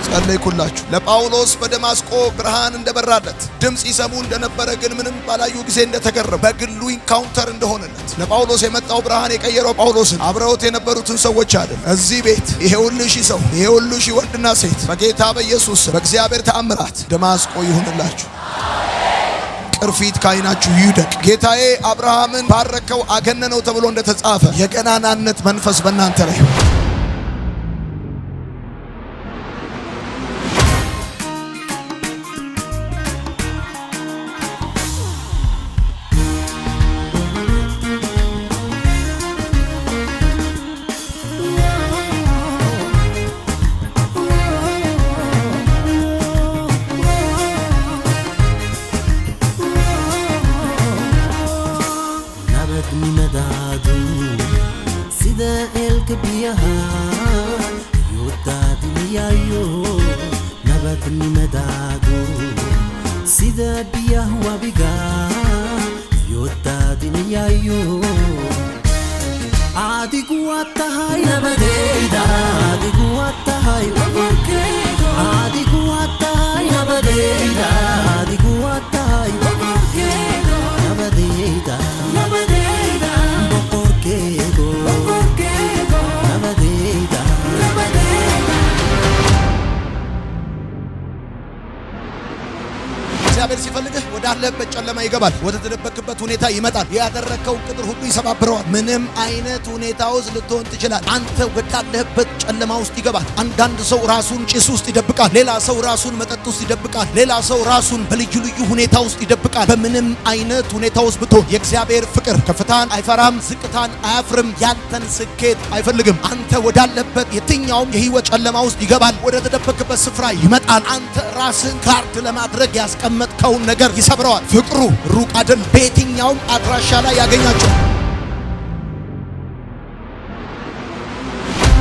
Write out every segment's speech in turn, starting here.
ጸለይኩላችሁ። ለጳውሎስ በደማስቆ ብርሃን እንደበራለት ድምጽ ይሰሙ እንደነበረ ግን ምንም ባላዩ ጊዜ እንደተገረሙ በግሉ ኢንካውንተር እንደሆነለት ለጳውሎስ የመጣው ብርሃን የቀየረው ጳውሎስን አብረውት የነበሩትን ሰዎች አይደል። እዚህ ቤት ይሄ ሁሉ ሺህ ሰው ይሄ ሁሉ ሺህ ወንድና ሴት በጌታ በኢየሱስ በእግዚአብሔር ተአምራት ደማስቆ ይሁንላችሁ። ቅርፊት ካይናችሁ ይውደቅ። ጌታዬ አብርሃምን ባረከው አገነነው ተብሎ እንደተጻፈ የገናናነት መንፈስ በእናንተ ላይ sida biyaha wabiga yodaadinayayo adigu waad tahay nabadayda adigu waad tahay boqorkayga adigu waad tahay nabadayda adigu waad tahay boqorkayga nabadayda nabadayda boqorkayga boqorkayga nabadayda እግዚአብሔር ሲፈልግህ ወዳለበት ጨለማ ይገባል። ወደ ተደበቅበት ሁኔታ ይመጣል። ያደረከው ቅጥር ሁሉ ይሰባብረዋል። ምንም አይነት ሁኔታ ውስጥ ልትሆን ትችላል። አንተ ወዳለበት ጨለማ ውስጥ ይገባል። አንዳንድ ሰው ራሱን ጭስ ውስጥ ይደብቃል። ሌላ ሰው ራሱን መጠጥ ውስጥ ይደብቃል። ሌላ ሰው ራሱን በልዩ ልዩ ሁኔታ ውስጥ ይደብቃል። በምንም አይነት ሁኔታ ውስጥ ብትሆን የእግዚአብሔር ፍቅር ከፍታን አይፈራም፣ ዝቅታን አያፍርም፣ ያንተን ስኬት አይፈልግም። አንተ ወዳለበት የትኛውም የህይወት ጨለማ ውስጥ ይገባል። ወደ ተደበቅበት ስፍራ ይመጣል። አንተ ራስን ካርድ ለማድረግ ያስቀመጥከውን ነገር ይሰብረዋል። ፍቅሩ ሩቅ አይደል፣ በየትኛውም አድራሻ ላይ ያገኛቸው።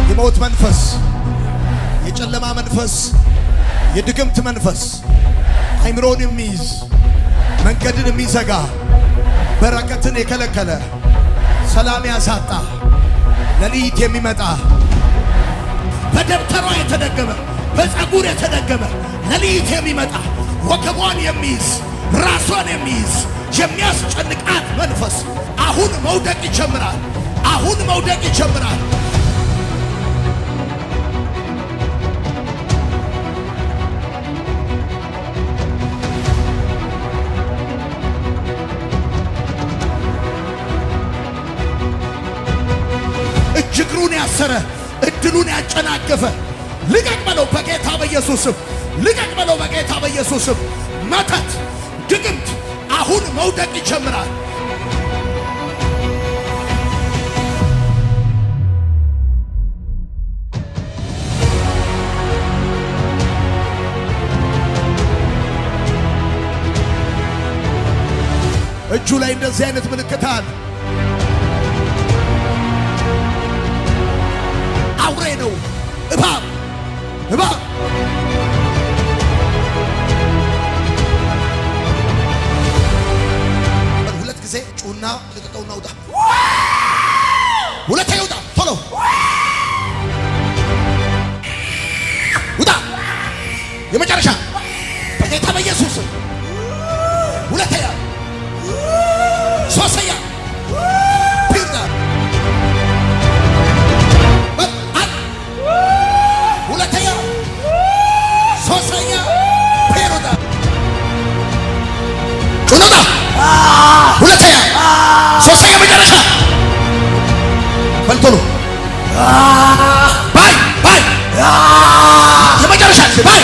የሞት መንፈስ፣ የጨለማ መንፈስ፣ የድግምት መንፈስ አይምሮን የሚይዝ መንገድን የሚዘጋ በረከትን የከለከለ ሰላም ያሳጣ ሌሊት የሚመጣ በደብተሯ የተደገመ በፀጉር የተደገመ ሌሊት የሚመጣ ወገቧን የሚይዝ ራሷን የሚይዝ የሚያስጨንቃት መንፈስ አሁን መውደቅ ይጀምራል። አሁን መውደቅ ይጀምራል። እጅግሩን ያሰረ እድሉን ያጨናገፈ ልቀቅ በለው በጌታ በኢየሱስም። ልቀቅ በለው በጌታ በኢየሱስም። መተት ድግምት አሁን መውደቅ ይጀምራል። እጁ ላይ እንደዚህ አይነት ምልክት አለ። አውሬ ነው። እባብ እባብ ጩና ልቀቀውና ውጣ። ሁለተኛ ውጣ፣ ቶሎ ውጣ። የመጨረሻ በጌታ በኢየሱስ። ሁለተኛ፣ ሶስተኛ ፒርዳ ሁለተኛ፣ ሶስተኛ ፒርዳ ጩና ሁለተኛ ሶስተኛ መጨረሻ በልቶሎ ባይ ባይ የመጨረሻ ባይ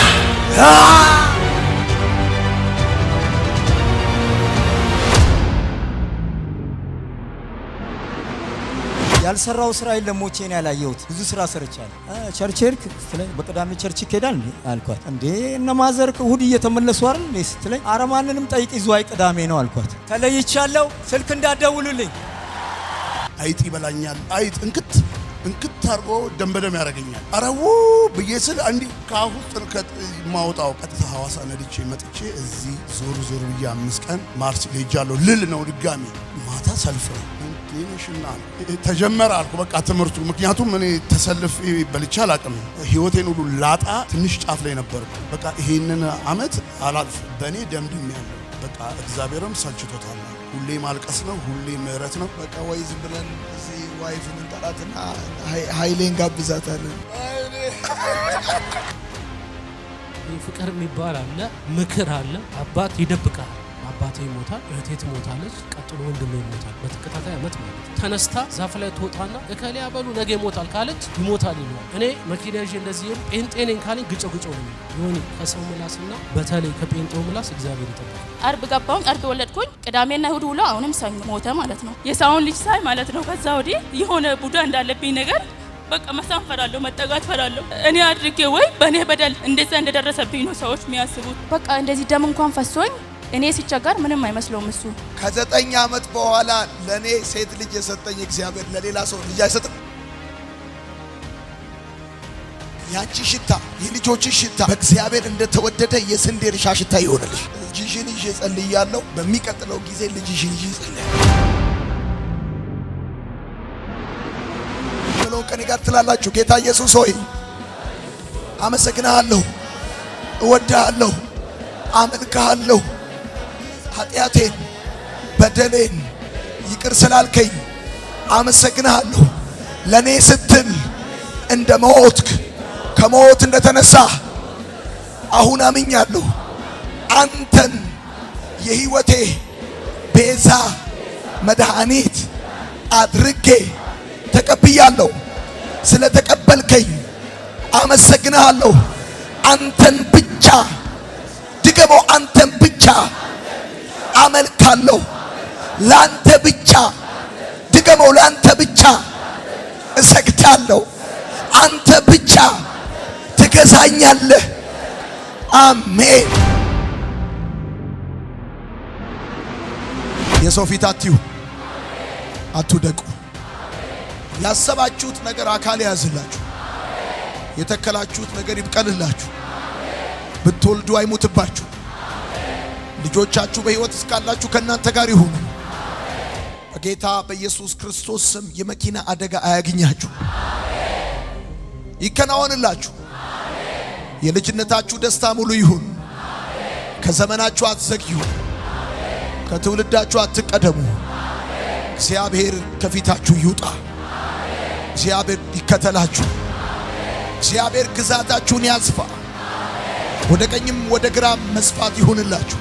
ያልሰራው ስራ የለም። ሞቼ ነው ያላየሁት። ብዙ ስራ ሰርቻለሁ። ቸርች ሄድክ ስትለኝ በቅዳሜ ቸርች ይኬዳል አልኳት። እንዴ እነ ማዘር እሑድ እየተመለሱ አይደል እንዴ ስትለኝ ኧረ ማንንም ጠይቅ ይዟይ ቅዳሜ ነው አልኳት። ተለይቻለሁ። ስልክ እንዳትደውሉልኝ። አይጥ ይበላኛል። አይጥ እንክት አርጎ ደንበደም ያደርገኛል። አረው በየስል አንዲ ካሁ ጥልቀት ማውጣው ቀጥታ ሐዋሳ ነድቼ መጥቼ እዚህ ዞር ብዬ 5 ቀን ማርስ ሄጃለሁ። ልል ነው ድጋሚ ማታ ሰልፍ ነው ዴኒሽና ተጀመረ አልኩ። በቃ ትምህርቱ ምክንያቱም እኔ ተሰልፌ በልቼ አላውቅም። ህይወቴን ሁሉ ላጣ ትንሽ ጫፍ ላይ ነበርኩ። በቃ ይሄንን አመት አላልፍ በእኔ ደምድም ያለው በቃ እግዚአብሔርም ሰልችቶታል። ሁሌ ማልቀስ ነው፣ ሁሌ ምህረት ነው። በቃ ወይ ዝም ብለን እዚህ ዋይፍን እንጠራትና ኃይሌን ጋብዛታለን። ፍቅር የሚባል አለ፣ ምክር አለ። አባት ይደብቃል። አባቴ ይሞታል፣ እህቴ ትሞታለች፣ ቀጥሎ ወንድሜ ይሞታል። በተከታታይ አመት ማለት ተነስታ ዛፍ ላይ ትወጣና እከሌ አበሉ ነገ ይሞታል ካለች ይሞታል ይላል። እኔ መኪና ይዤ እንደዚህ ጴንጤ ነኝ ካለኝ ግጨው ነው ይሆን። ከሰው ምላስና በተለይ ከጴንጤው ምላስ እግዚአብሔር ይጠብቃል። አርብ ገባሁኝ፣ አርብ ወለድኩኝ። ቅዳሜና እሁድ ውሎ አሁንም ሰኞ ሞተ ማለት ነው። የሳውን ልጅ ሳይ ማለት ነው። ከዛ ወዲህ የሆነ ቡዳ እንዳለብኝ ነገር በቃ መሳም ፈራለሁ፣ መጠጋት ፈራለሁ። እኔ አድርጌ ወይ በእኔ በደል እንደዛ እንደደረሰብኝ ነው ሰዎች የሚያስቡት። በቃ እንደዚህ ደም እንኳን ፈሶኝ እኔ ሲቸገር ምንም አይመስለውም እሱ። ከ9 ዓመት በኋላ ለኔ ሴት ልጅ የሰጠኝ እግዚአብሔር ለሌላ ሰው ልጅ አይሰጥም። ያቺ ሽታ የልጆችሽ ሽታ በእግዚአብሔር እንደተወደደ የስንዴ እርሻ ሽታ ይሆንልሽ። ልጅሽን ይዤ ጸልያለሁ። በሚቀጥለው ጊዜ ልጅሽን ይዤ ጸልያለሁ። ከኔ ጋር ትላላችሁ። ጌታ ኢየሱስ ሆይ አመሰግናለሁ፣ እወዳለሁ፣ አመልክሃለሁ። ኃጢአቴን በደሌን ይቅር ስላልከኝ አመሰግናለሁ። ለኔ ስትል እንደ ሞትክ ከሞት እንደተነሳ አሁን አምኛለሁ። አንተን የህይወቴ ቤዛ መድኃኒት አድርጌ ተቀብያለሁ። ስለ ተቀበልከኝ አመሰግናለሁ። አንተን ብቻ ድገሞ፣ አንተን ብቻ አመልካለሁ። ላንተ ብቻ ድገሞ፣ ላንተ ብቻ እሰግዳለሁ። አንተ ብቻ ትገዛኛለህ። አሜን። የሰው ፊት አትዩ፣ አትውደቁ። ያሰባችሁት ነገር አካል ያዝላችሁ። የተከላችሁት ነገር ይብቀልላችሁ። ብትወልዱ አይሙትባችሁ። ልጆቻችሁ በሕይወት እስካላችሁ ከእናንተ ጋር ይሁኑ። በጌታ በኢየሱስ ክርስቶስ ስም የመኪና አደጋ አያግኛችሁ፣ ይከናወንላችሁ። የልጅነታችሁ ደስታ ሙሉ ይሁን። ከዘመናችሁ አትዘግዩ፣ ከትውልዳችሁ አትቀደሙ። እግዚአብሔር ከፊታችሁ ይውጣ። እግዚአብሔር ይከተላችሁ። እግዚአብሔር ግዛታችሁን ያስፋ። ወደ ቀኝም ወደ ግራም መስፋት ይሁንላችሁ።